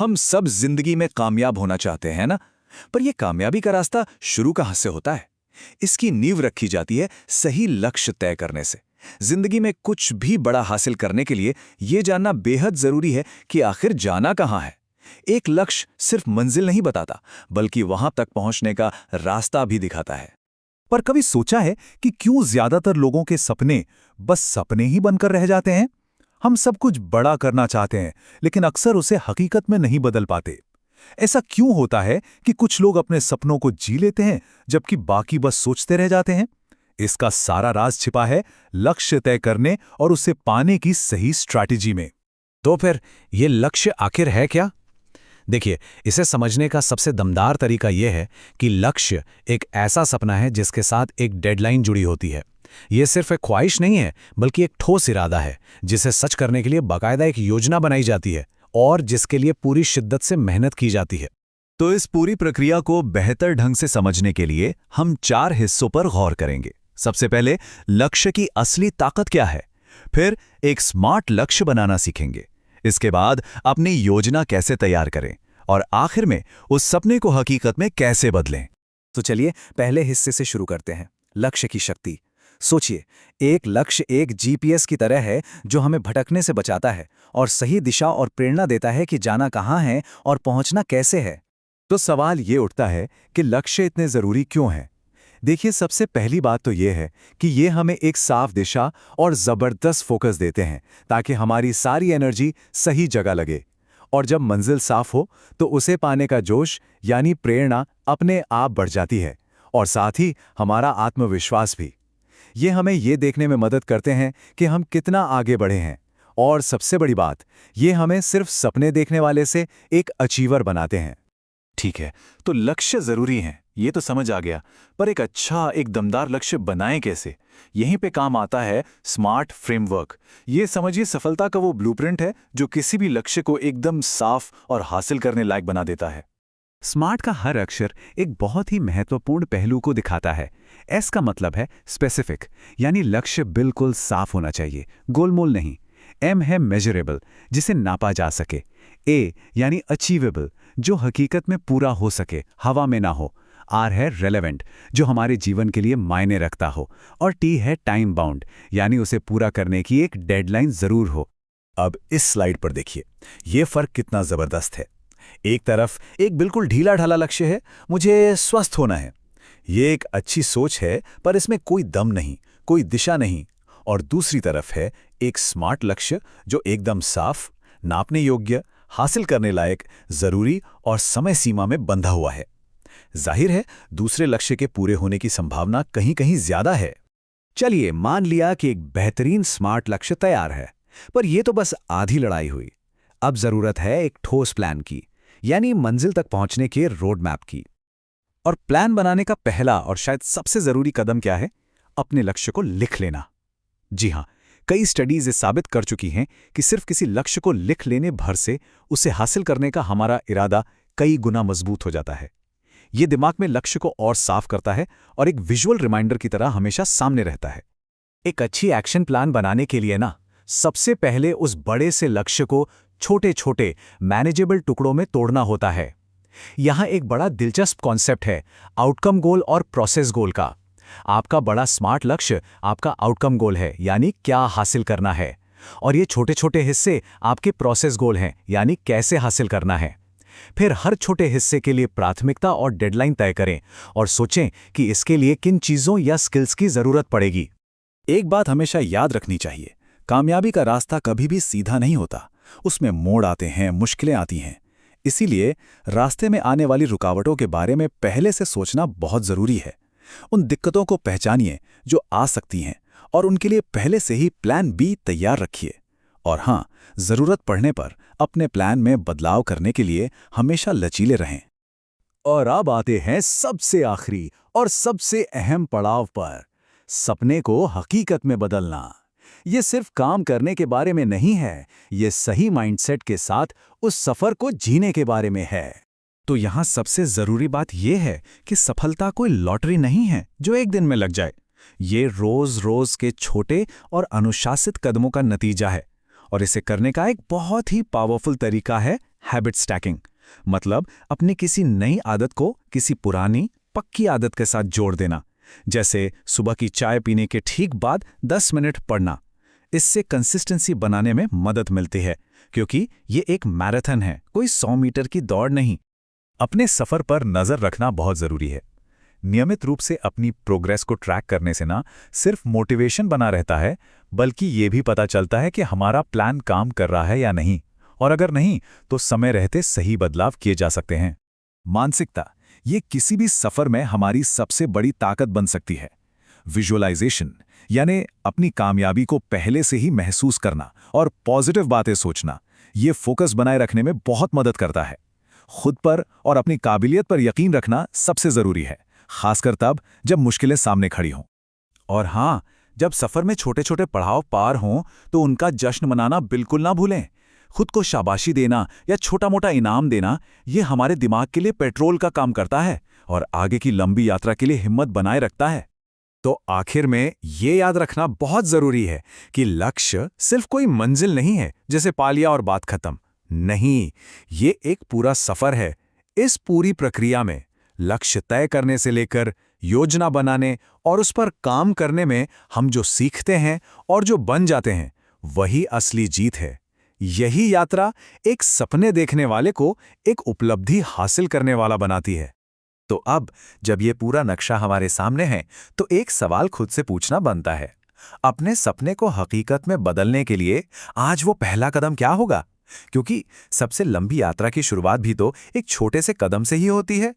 हम सब जिंदगी में कामयाब होना चाहते हैं ना, पर यह कामयाबी का रास्ता शुरू कहां से होता है? इसकी नींव रखी जाती है सही लक्ष्य तय करने से। जिंदगी में कुछ भी बड़ा हासिल करने के लिए यह जानना बेहद जरूरी है कि आखिर जाना कहां है। एक लक्ष्य सिर्फ मंजिल नहीं बताता, बल्कि वहां तक पहुंचने का रास्ता भी दिखाता है। पर कभी सोचा है कि क्यों ज्यादातर लोगों के सपने बस सपने ही बनकर रह जाते हैं? हम सब कुछ बड़ा करना चाहते हैं, लेकिन अक्सर उसे हकीकत में नहीं बदल पाते। ऐसा क्यों होता है कि कुछ लोग अपने सपनों को जी लेते हैं, जबकि बाकी बस सोचते रह जाते हैं? इसका सारा राज छिपा है लक्ष्य तय करने और उसे पाने की सही स्ट्रैटेजी में। तो फिर ये लक्ष्य आखिर है क्या? देखिए, इसे समझने का सबसे दमदार तरीका यह है कि लक्ष्य एक ऐसा सपना है जिसके साथ एक डेडलाइन जुड़ी होती है। यह सिर्फ एक ख्वाहिश नहीं है, बल्कि एक ठोस इरादा है जिसे सच करने के लिए बाकायदा एक योजना बनाई जाती है और जिसके लिए पूरी शिद्दत से मेहनत की जाती है। तो इस पूरी प्रक्रिया को बेहतर ढंग से समझने के लिए हम 4 हिस्सों पर गौर करेंगे। सबसे पहले लक्ष्य की असली ताकत क्या है, फिर एक स्मार्ट लक्ष्य बनाना सीखेंगे, इसके बाद अपनी योजना कैसे तैयार करें और आखिर में उस सपने को हकीकत में कैसे बदलें। तो चलिए पहले हिस्से से शुरू करते हैं, लक्ष्य की शक्ति। सोचिए, एक लक्ष्य एक जीपीएस की तरह है जो हमें भटकने से बचाता है और सही दिशा और प्रेरणा देता है कि जाना कहाँ है और पहुंचना कैसे है। तो सवाल ये उठता है कि लक्ष्य इतने जरूरी क्यों हैं? देखिए, सबसे पहली बात तो ये है कि ये हमें एक साफ दिशा और जबरदस्त फोकस देते हैं ताकि हमारी सारी एनर्जी सही जगह लगे। और जब मंजिल साफ हो तो उसे पाने का जोश यानी प्रेरणा अपने आप बढ़ जाती है और साथ ही हमारा आत्मविश्वास भी। ये हमें ये देखने में मदद करते हैं कि हम कितना आगे बढ़े हैं और सबसे बड़ी बात, ये हमें सिर्फ सपने देखने वाले से एक अचीवर बनाते हैं। ठीक है, तो लक्ष्य जरूरी हैं, ये तो समझ आ गया, पर एक अच्छा एक दमदार लक्ष्य बनाएं कैसे? यहीं पे काम आता है स्मार्ट फ्रेमवर्क। ये समझिए सफलता का वो ब्लूप्रिंट है जो किसी भी लक्ष्य को एकदम साफ और हासिल करने लायक बना देता है। स्मार्ट का हर अक्षर एक बहुत ही महत्वपूर्ण पहलू को दिखाता है। एस का मतलब है स्पेसिफिक, यानी लक्ष्य बिल्कुल साफ होना चाहिए, गोलमोल नहीं। एम है मेजरेबल, जिसे नापा जा सके। ए यानी अचीवेबल, जो हकीकत में पूरा हो सके, हवा में ना हो। आर है रेलेवेंट, जो हमारे जीवन के लिए मायने रखता हो। और टी है टाइम बाउंड, यानी उसे पूरा करने की एक डेडलाइन जरूर हो। अब इस स्लाइड पर देखिए, ये फर्क कितना जबरदस्त है। एक तरफ एक बिल्कुल ढीला ढाला लक्ष्य है, मुझे स्वस्थ होना है। ये एक अच्छी सोच है, पर इसमें कोई दम नहीं, कोई दिशा नहीं। और दूसरी तरफ है एक स्मार्ट लक्ष्य जो एकदम साफ, नापने योग्य, हासिल करने लायक, जरूरी और समय सीमा में बंधा हुआ है। जाहिर है दूसरे लक्ष्य के पूरे होने की संभावना कहीं कहीं ज्यादा है। चलिए मान लिया कि एक बेहतरीन स्मार्ट लक्ष्य तैयार है, पर यह तो बस आधी लड़ाई हुई। अब जरूरत है एक ठोस प्लान की, यानी मंजिल तक पहुंचने के रोड मैप की। और प्लान बनाने का पहला और शायद सबसे जरूरी कदम क्या है? अपने लक्ष्य को लिख लेना। जी हां, कई स्टडीज ये साबित कर चुकी हैं कि सिर्फ किसी लक्ष्य को लिख लेने भर से उसे हासिल करने का हमारा इरादा कई गुना मजबूत हो जाता है। ये दिमाग में लक्ष्य को और साफ करता है और एक विजुअल रिमाइंडर की तरह हमेशा सामने रहता है। एक अच्छी एक्शन प्लान बनाने के लिए ना, सबसे पहले उस बड़े से लक्ष्य को छोटे छोटे मैनेजेबल टुकड़ों में तोड़ना होता है। यहां एक बड़ा दिलचस्प कॉन्सेप्ट है आउटकम गोल और प्रोसेस गोल का। आपका बड़ा स्मार्ट लक्ष्य आपका आउटकम गोल है, यानी क्या हासिल करना है, और ये छोटे छोटे हिस्से आपके प्रोसेस गोल हैं, यानी कैसे हासिल करना है। फिर हर छोटे हिस्से के लिए प्राथमिकता और डेडलाइन तय करें और सोचें कि इसके लिए किन चीजों या स्किल्स की जरूरत पड़ेगी। एक बात हमेशा याद रखनी चाहिए, कामयाबी का रास्ता कभी भी सीधा नहीं होता, उसमें मोड़ आते हैं, मुश्किलें आती हैं। इसीलिए रास्ते में आने वाली रुकावटों के बारे में पहले से सोचना बहुत जरूरी है। उन दिक्कतों को पहचानिए जो आ सकती हैं और उनके लिए पहले से ही प्लान बी तैयार रखिए। और हां, जरूरत पड़ने पर अपने प्लान में बदलाव करने के लिए हमेशा लचीले रहें। और अब आते हैं सबसे आखिरी और सबसे अहम पड़ाव पर, सपने को हकीकत में बदलना। ये सिर्फ काम करने के बारे में नहीं है, ये सही माइंडसेट के साथ उस सफर को जीने के बारे में है। तो यहां सबसे जरूरी बात यह है कि सफलता कोई लॉटरी नहीं है जो एक दिन में लग जाए। ये रोज रोज के छोटे और अनुशासित कदमों का नतीजा है, और इसे करने का एक बहुत ही पावरफुल तरीका है हैबिट स्टैकिंग, मतलब अपनी किसी नई आदत को किसी पुरानी पक्की आदत के साथ जोड़ देना। जैसे सुबह की चाय पीने के ठीक बाद 10 मिनट पढ़ना। इससे कंसिस्टेंसी बनाने में मदद मिलती है, क्योंकि ये एक मैराथन है, कोई 100 मीटर की दौड़ नहीं। अपने सफर पर नजर रखना बहुत जरूरी है। नियमित रूप से अपनी प्रोग्रेस को ट्रैक करने से ना सिर्फ मोटिवेशन बना रहता है, बल्कि ये भी पता चलता है कि हमारा प्लान काम कर रहा है या नहीं, और अगर नहीं तो समय रहते सही बदलाव किए जा सकते हैं। मानसिकता, ये किसी भी सफर में हमारी सबसे बड़ी ताकत बन सकती है। विजुअलाइजेशन, यानी अपनी कामयाबी को पहले से ही महसूस करना और पॉजिटिव बातें सोचना, ये फोकस बनाए रखने में बहुत मदद करता है। खुद पर और अपनी काबिलियत पर यकीन रखना सबसे जरूरी है, खासकर तब जब मुश्किलें सामने खड़ी हों। और हाँ, जब सफर में छोटे छोटे पड़ाव पार हों तो उनका जश्न मनाना बिल्कुल ना भूलें। खुद को शाबाशी देना या छोटा मोटा इनाम देना, ये हमारे दिमाग के लिए पेट्रोल का काम करता है और आगे की लंबी यात्रा के लिए हिम्मत बनाए रखता है। तो आखिर में ये याद रखना बहुत जरूरी है कि लक्ष्य सिर्फ कोई मंजिल नहीं है जैसे पा लिया और बात खत्म। नहीं, ये एक पूरा सफर है। इस पूरी प्रक्रिया में लक्ष्य तय करने से लेकर योजना बनाने और उस पर काम करने में हम जो सीखते हैं और जो बन जाते हैं, वही असली जीत है। यही यात्रा एक सपने देखने वाले को एक उपलब्धि हासिल करने वाला बनाती है। तो अब जब ये पूरा नक्शा हमारे सामने है, तो एक सवाल खुद से पूछना बनता है, अपने सपने को हकीकत में बदलने के लिए आज वो पहला कदम क्या होगा? क्योंकि सबसे लंबी यात्रा की शुरुआत भी तो एक छोटे से कदम से ही होती है।